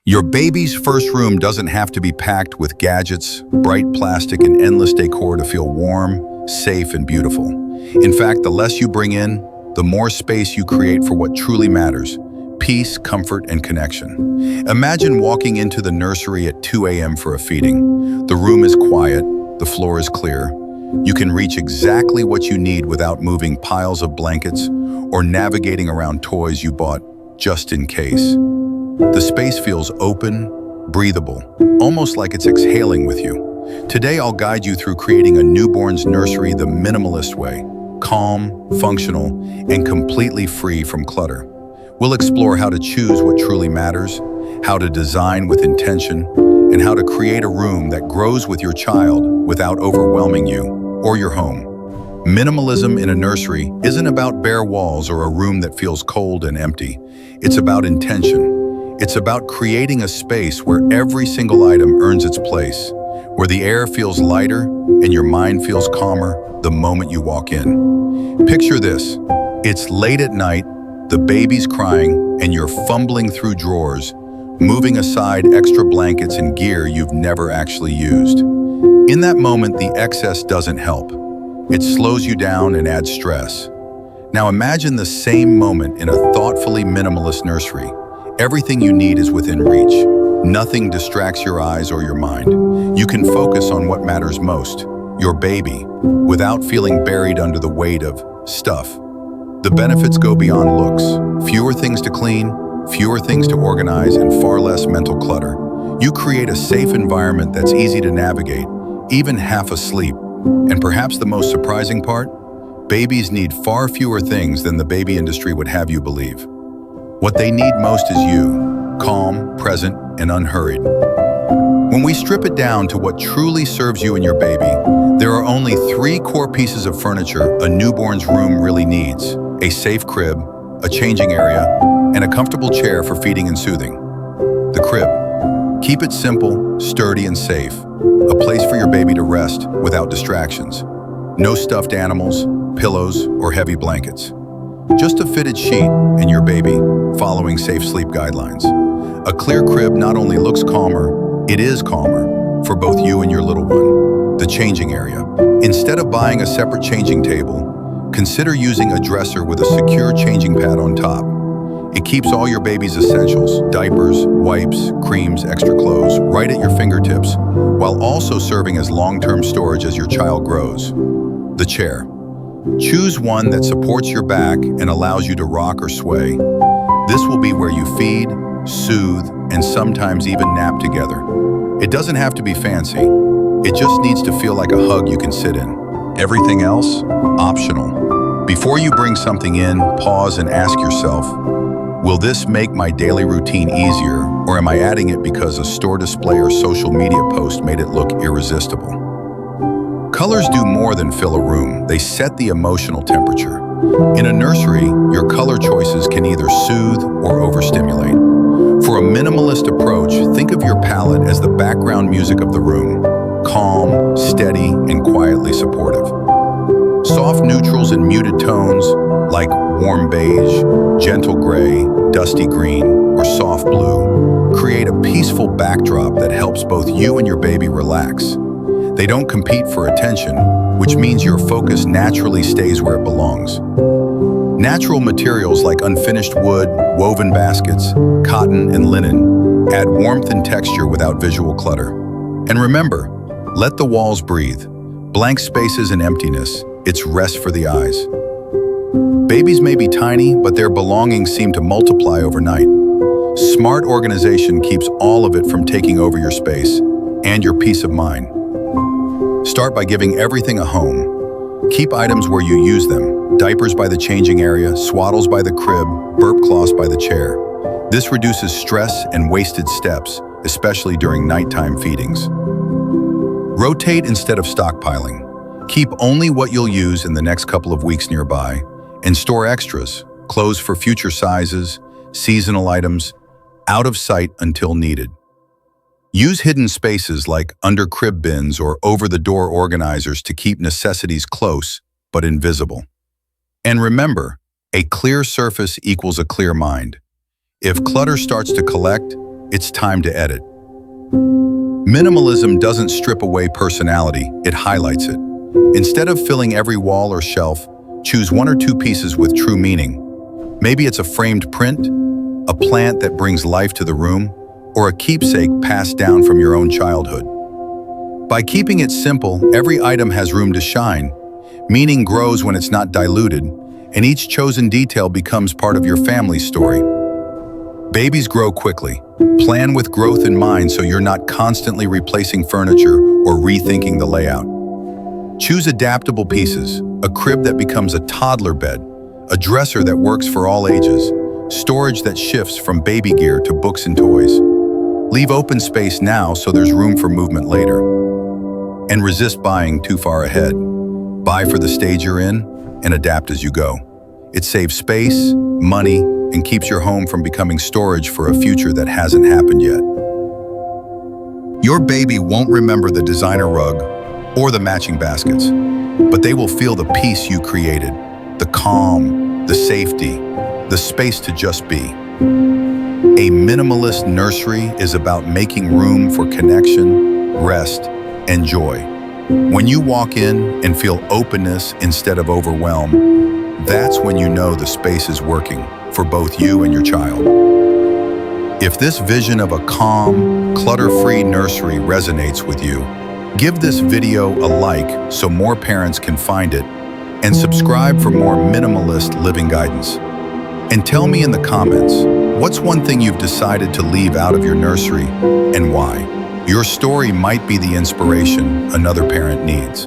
Your baby's first room doesn't have to be packed with gadgets, bright plastic, and endless decor to feel warm, safe, and beautiful. In fact, the less you bring in, the more space you create for what truly matters: peace, comfort, and connection. Imagine walking into the nursery at 2 a.m. for a feeding. The room is quiet, the floor is clear. You can reach exactly what you need without moving piles of blankets or navigating around toys you bought just in case. The space feels open, breathable, almost like it's exhaling with you. Today, I'll guide you through creating a newborn's nursery the minimalist way: calm, functional, and completely free from clutter. We'll explore how to choose what truly matters, how to design with intention, and how to create a room that grows with your child without overwhelming you or your home. Minimalism in a nursery isn't about bare walls or a room that feels cold and empty. It's about intention. It's about creating a space where every single item earns its place, where the air feels lighter and your mind feels calmer the moment you walk in. Picture this: it's late at night, the baby's crying, and you're fumbling through drawers, moving aside extra blankets and gear you've never actually used. In that moment, the excess doesn't help. It slows you down and adds stress. Now imagine the same moment in a thoughtfully minimalist nursery. Everything you need is within reach. Nothing distracts your eyes or your mind. You can focus on what matters most: your baby, without feeling buried under the weight of stuff. The benefits go beyond looks: fewer things to clean, fewer things to organize, and far less mental clutter. You create a safe environment that's easy to navigate, even half asleep. And perhaps the most surprising part? Babies need far fewer things than the baby industry would have you believe. What they need most is you, calm, present, and unhurried. When we strip it down to what truly serves you and your baby, there are only 3 core pieces of furniture a newborn's room really needs: a safe crib, a changing area, and a comfortable chair for feeding and soothing. The crib. Keep it simple, sturdy, and safe. A place for your baby to rest without distractions. No stuffed animals, pillows, or heavy blankets. Just a fitted sheet and your baby, following safe sleep guidelines. A clear crib not only looks calmer, it is calmer for both you and your little one. The changing area. Instead of buying a separate changing table, consider using a dresser with a secure changing pad on top. It keeps all your baby's essentials: diapers, wipes, creams, extra clothes, right at your fingertips, while also serving as long-term storage as your child grows. The chair. Choose one that supports your back and allows you to rock or sway. This will be where you feed, soothe, and sometimes even nap together. It doesn't have to be fancy. It just needs to feel like a hug you can sit in. Everything else? Optional. Before you bring something in, pause and ask yourself, will this make my daily routine easier, or am I adding it because a store display or social media post made it look irresistible? Colors do more than fill a room. They set the emotional temperature. In a nursery, your color choices can either soothe or overstimulate. For a minimalist approach, think of your palette as the background music of the room: calm, steady, and quietly supportive. Soft neutrals and muted tones, like warm beige, gentle gray, dusty green, or soft blue, create a peaceful backdrop that helps both you and your baby relax. They don't compete for attention, which means your focus naturally stays where it belongs. Natural materials like unfinished wood, woven baskets, cotton, and linen add warmth and texture without visual clutter. And remember, let the walls breathe. Blank spaces and emptiness, it's rest for the eyes. Babies may be tiny, but their belongings seem to multiply overnight. Smart organization keeps all of it from taking over your space and your peace of mind. Start by giving everything a home. Keep items where you use them: diapers by the changing area, swaddles by the crib, burp cloths by the chair. This reduces stress and wasted steps, especially during nighttime feedings. Rotate instead of stockpiling. Keep only what you'll use in the next couple of weeks nearby, and store extras, clothes for future sizes, seasonal items, out of sight until needed. Use hidden spaces like under crib bins or over-the-door organizers to keep necessities close but invisible. And remember, a clear surface equals a clear mind. If clutter starts to collect, It's time to edit. Minimalism doesn't strip away personality, it highlights it. Instead of filling every wall or shelf, choose one or two pieces with true meaning. Maybe it's a framed print, a plant that brings life to the room, or a keepsake passed down from your own childhood. By keeping it simple, every item has room to shine. Meaning grows when it's not diluted, and each chosen detail becomes part of your family's story. Babies grow quickly. Plan with growth in mind so you're not constantly replacing furniture or rethinking the layout. Choose adaptable pieces, a crib that becomes a toddler bed, a dresser that works for all ages, storage that shifts from baby gear to books and toys. Leave open space now so there's room for movement later. And resist buying too far ahead. Buy for the stage you're in and adapt as you go. It saves space, money, and keeps your home from becoming storage for a future that hasn't happened yet. Your baby won't remember the designer rug or the matching baskets, but they will feel the peace you created, the calm, the safety, the space to just be. A minimalist nursery is about making room for connection, rest, and joy. When you walk in and feel openness instead of overwhelm, that's when you know the space is working for both you and your child. If this vision of a calm, clutter-free nursery resonates with you, give this video a like so more parents can find it, and subscribe for more minimalist living guidance. And tell me in the comments, what's one thing you've decided to leave out of your nursery and why? Your story might be the inspiration another parent needs.